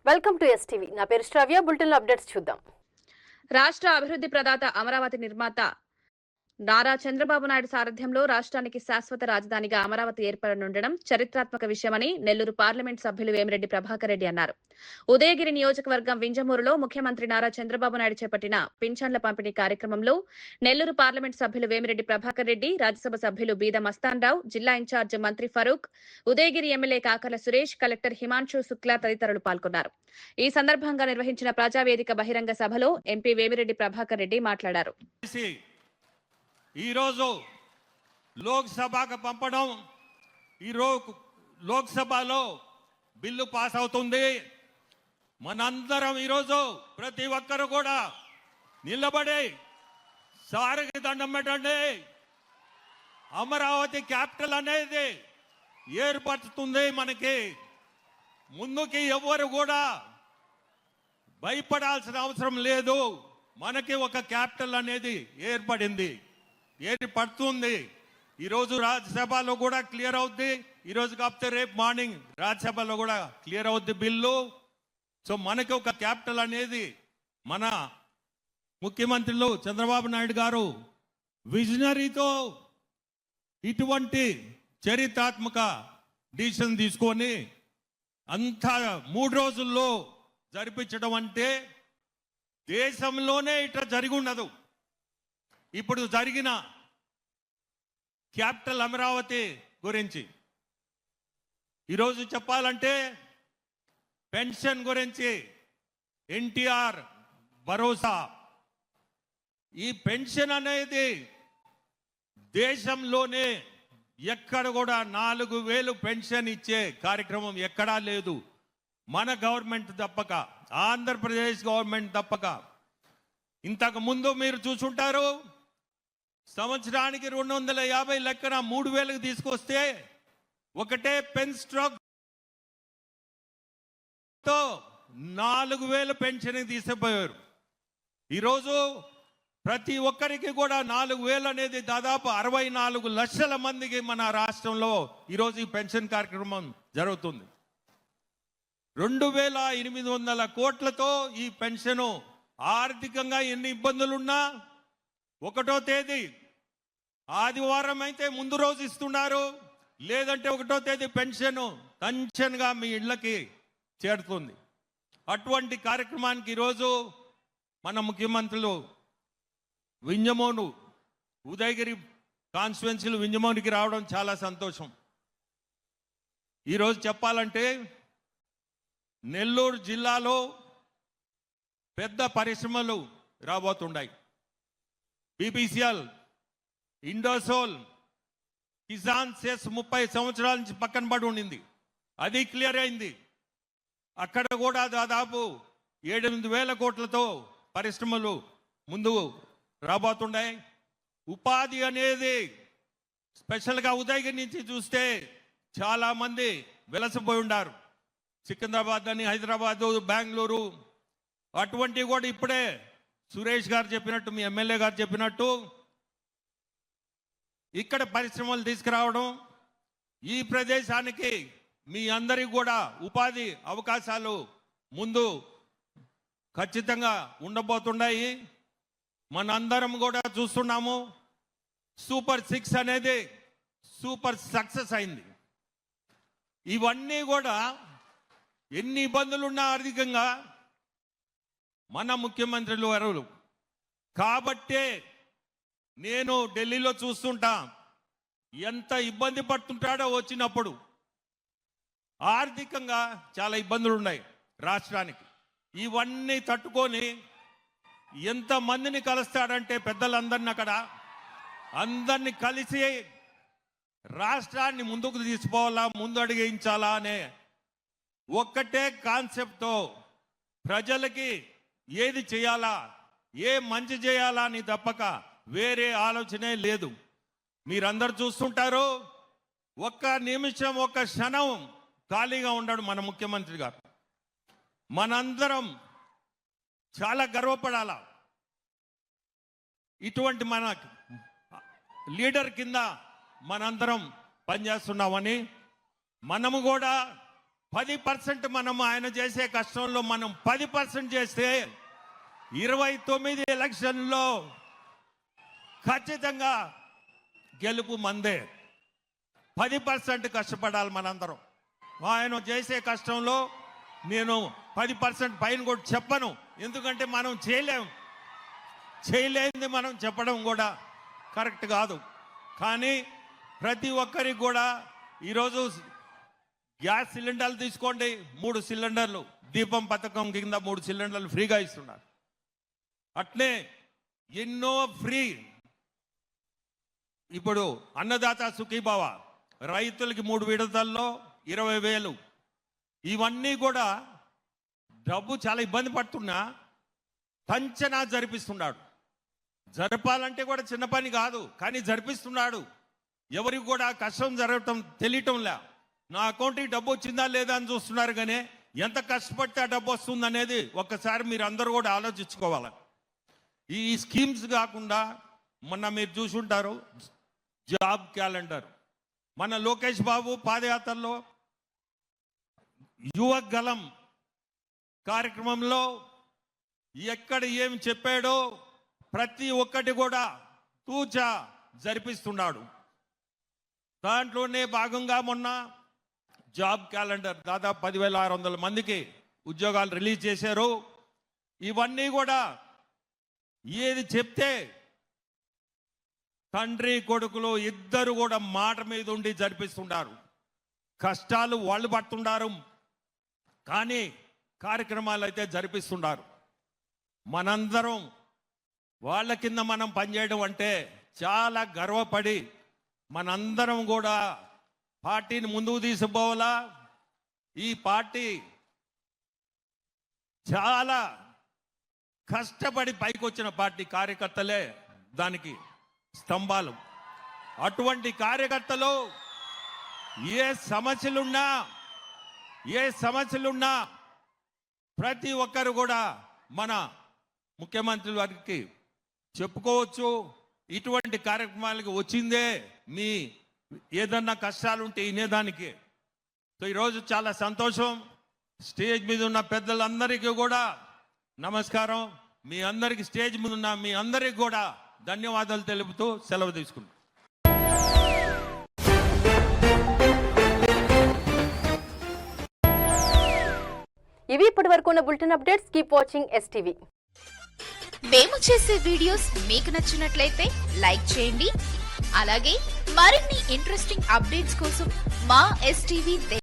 Welcome to STV. నా పేరు శ్రవ్య. Bulletin updates చూద్దాం. రాష్ట్ర అభివృద్ధి ప్రదాత అమరావతి నిర్మాత నారా చంద్రబాబు నాయుడు సారథ్యంలో రాష్ట్రానికి శాశ్వత రాజధానిగా అమరావతి ఏర్పడనుండడం చరిత్రాత్మక విషయమని నెల్లూరు పార్లమెంట్ సభ్యులు వేమిరెడ్డి ప్రభాకర్ రెడ్డి అన్నారు. ఉదయగిరి నియోజకవర్గం వింజమూరులో ముఖ్యమంత్రి నారా చంద్రబాబు నాయుడు చేపట్టిన పింఛన్ల పంపిణీ కార్యక్రమంలో నెల్లూరు పార్లమెంట్ సభ్యులు వేమిరెడ్డి ప్రభాకర్ రెడ్డి, రాజ్యసభ సభ్యులు బీద మస్తాన్రావు, జిల్లా ఇన్ఛార్జ్ మంత్రి ఫరూక్, ఉదయగిరి ఎమ్మెల్యే కాకర్ల సురేష్, కలెక్టర్ హిమాంశు శుక్లా తదితరులు పాల్గొన్నారు. ఈ సందర్భంగా నిర్వహించిన ప్రజావేదిక బహిరంగ సభలో ఎంపీ వేమిరెడ్డి ప్రభాకర్ రెడ్డి మాట్లాడారు. ఈరోజు లోక్సభకు పంపడం, ఈరోజు లోక్సభలో బిల్లు పాస్ అవుతుంది. మనందరం ఈరోజు ప్రతి ఒక్కరు కూడా నిలబడి సారికి దండం పెట్టండి. అమరావతి క్యాపిటల్ అనేది ఏర్పడుతుంది. మనకి ముందుకి ఎవరు కూడా భయపడాల్సిన అవసరం లేదు. మనకి ఒక క్యాపిటల్ అనేది ఏర్పడుతుంది. ఈరోజు రాజ్యసభలో కూడా క్లియర్ అవుద్ది. ఈరోజు కాకపోతే రేపు మార్నింగ్ రాజ్యసభలో కూడా క్లియర్ అవుద్ది బిల్లు. సో మనకి ఒక క్యాపిటల్ అనేది మన ముఖ్యమంత్రులు చంద్రబాబు నాయుడు గారు విజనరీతో ఇటువంటి చరిత్రాత్మక డిసిషన్ తీసుకొని అంతా 3 రోజుల్లో జరిపించడం అంటే దేశంలోనే ఇట్లా జరిగి ఉండదు. ఇప్పుడు జరిగిన క్యాపిటల్ అమరావతి గురించి ఈరోజు చెప్పాలంటే పెన్షన్ గురించి ఎన్టీఆర్ భరోసా, ఈ పెన్షన్ అనేది దేశంలోనే ఎక్కడ కూడా 4,000 పెన్షన్ ఇచ్చే కార్యక్రమం ఎక్కడా లేదు. మన గవర్నమెంట్ తప్పక, ఆంధ్రప్రదేశ్ గవర్నమెంట్ తప్పక. ఇంతకు ముందు మీరు చూసుంటారు, సంవత్సరానికి 250 లెక్కన 3,000కి తీసుకొస్తే ఒకటే పెన్ స్ట్రోక్ తో 4,000 పెన్షన్ తీసుకుపోయారు. ఈరోజు ప్రతి ఒక్కరికి కూడా 4,000 అనేది దాదాపు 64 లక్షల మందికి మన రాష్ట్రంలో ఈరోజు ఈ పెన్షన్ కార్యక్రమం జరుగుతుంది. 2,800 కోట్లతో ఈ పెన్షన్ ఆర్థికంగా ఎన్ని ఇబ్బందులున్నా 1వ తేదీ ఆదివారం అయితే ముందు రోజు ఇస్తున్నారు, లేదంటే 1వ తేదీ పెన్షన్గా మీ ఇళ్ళకి చేరుతుంది. అటువంటి కార్యక్రమానికి ఈరోజు మన ముఖ్యమంత్రులు వింజమూరు, ఉదయగిరి కాన్స్టిట్యున్సీలు వింజమూరుకి రావడం చాలా సంతోషం. ఈరోజు చెప్పాలంటే నెల్లూరు జిల్లాలో పెద్ద పరిశ్రమలు రాబోతున్నాయి. బీపీసీఎల్, ఇండోసోల్, కిసాన్ సెస్ 30 సంవత్సరాల నుంచి పక్కన పడి ఉండింది, అది క్లియర్ అయింది. అక్కడ కూడా దాదాపు 7,000 కోట్లతో పరిశ్రమలు ముందు రాబోతున్నాయి. ఉపాధి అనేది స్పెషల్గా ఉదయగిరి నుంచి చూస్తే చాలామంది వెలసిపోయి ఉన్నారు. సికింద్రాబాద్ అని, హైదరాబాదు, బెంగళూరు అటువంటివి కూడా ఇప్పుడే సురేష్ గారు చెప్పినట్టు, మీ ఎమ్మెల్యే గారు చెప్పినట్టు ఇక్కడ పరిశ్రమలు తీసుకురావడం, ఈ ప్రదేశానికి మీ అందరికి కూడా ఉపాధి అవకాశాలు ముందు ఖచ్చితంగా ఉండబోతున్నాయి. మనందరం కూడా చూస్తున్నాము, సూపర్ 6 అనేది సూపర్ సక్సెస్ అయింది. ఇవన్నీ కూడా ఎన్ని ఇబ్బందులున్నా ఆర్థికంగా మన ముఖ్యమంత్రులు ఎవరు కాబట్టే నేను ఢిల్లీలో చూస్తుంటా ఎంత ఇబ్బంది పడుతుంటాడో. వచ్చినప్పుడు ఆర్థికంగా చాలా ఇబ్బందులు ఉన్నాయి రాష్ట్రానికి. ఇవన్నీ తట్టుకొని ఎంతమందిని కలుస్తాడంటే పెద్దలందరినీ అక్కడ అందరినీ కలిసి రాష్ట్రాన్ని ముందుకు తీసుకోవాలా, ముందు అడిగించాలా అనే ఒక్కటే కాన్సెప్ట్తో ప్రజలకి ఏది చేయాలా, ఏ మంచి చేయాలా అని తప్పక వేరే ఆలోచనే లేదు. మీరందరూ చూస్తుంటారు, ఒక్క నిమిషం, ఒక్క క్షణం ఖాళీగా ఉన్నాడు మన ముఖ్యమంత్రి గారు. మనందరం చాలా గర్వపడాలా. ఇటువంటి మన లీడర్ కింద మనందరం పనిచేస్తున్నామని, మనము కూడా 10% మనం ఆయన చేసే కష్టంలో మనం 10% చేస్తే 29 ఎలక్షన్లో ఖచ్చితంగా గెలుపు మందే. 10% కష్టపడాలి మనందరం. ఆయన చేసే కష్టంలో నేను 10% పైన కూడా చెప్పను, ఎందుకంటే మనం చేయలేనిది మనం చెప్పడం కూడా కరెక్ట్ కాదు. కానీ ప్రతి ఒక్కరికి కూడా ఈరోజు గ్యాస్ సిలిండర్లు తీసుకోండి, 3 సిలిండర్లు దీపం పథకం కింద 3 సిలిండర్లు ఫ్రీగా ఇస్తున్నారు. అట్లే ఎన్నో ఫ్రీ. ఇప్పుడు అన్నదాత సుఖీభావ రైతులకి 3 విడతల్లో 20,000. ఇవన్నీ కూడా డబ్బు చాలా ఇబ్బంది పడుతున్నా పంచనా జరిపిస్తున్నాడు. జరపాలంటే కూడా చిన్న పని కాదు, కానీ జరిపిస్తున్నాడు. ఎవరికి కూడా కష్టం జరగటం తెలియటంలే. నా అకౌంట్కి డబ్బు వచ్చిందా లేదా అని చూస్తున్నారు, కానీ ఎంత కష్టపడితే ఆ డబ్బు వస్తుంది అనేది ఒక్కసారి మీరు అందరూ కూడా ఆలోచించుకోవాలి. ఈ స్కీమ్స్ కాకుండా మొన్న మీరు చూసుంటారు జాబ్ క్యాలెండర్. మన లోకేష్ బాబు పాదయాత్రలో యువ గలం కార్యక్రమంలో ఎక్కడ ఏమి చెప్పాడో ప్రతి ఒక్కటి కూడా తూచా జరిపిస్తున్నాడు. దాంట్లోనే భాగంగా మొన్న జాబ్ క్యాలెండర్ దాదాపు 10,600 మందికి ఉద్యోగాలు రిలీజ్ చేశారు. ఇవన్నీ కూడా ఏది చెప్తే తండ్రి కొడుకులు ఇద్దరు కూడా మాట మీద ఉండి జరిపిస్తున్నారు. కష్టాలు వాళ్ళు పడుతున్నారు, కానీ కార్యక్రమాలు అయితే జరిపిస్తున్నారు. మనందరం వాళ్ళ కింద మనం పనిచేయడం అంటే చాలా గర్వపడి మనందరం కూడా పార్టీని ముందుకు తీసుకుపోవాలా. ఈ పార్టీ చాలా కష్టపడి పైకి వచ్చిన పార్టీ, కార్యకర్తలే దానికి స్తంభాలు. అటువంటి కార్యకర్తలు ఏ సమస్యలున్నా ప్రతి ఒక్కరు కూడా మన ముఖ్యమంత్రి వారికి చెప్పుకోవచ్చు. ఇటువంటి కార్యక్రమాలకి వచ్చిందే మీ ఏదన్నా కష్టాలుంటే వినేదానికి. సో ఈరోజు చాలా సంతోషం. స్టేజ్ మీద ఉన్న పెద్దలందరికీ కూడా నమస్కారం. మీ అందరికీ స్టేజ్ మీద ఉన్న మీ అందరికీ కూడా ధన్యవాదాలు తెలుపుతూ సెలవు తీసుకుంటాం. ఇవి ఇప్పటి వరకు ఉన్న bulletin updates. Keep watching STV. మేము చేసే వీడియోస్ మీకు నచ్చినట్లయితే లైక్ చేయండి. అలాగే మరిన్ని ఇంట్రెస్టింగ్ అప్డేట్స్ కోసం మా STV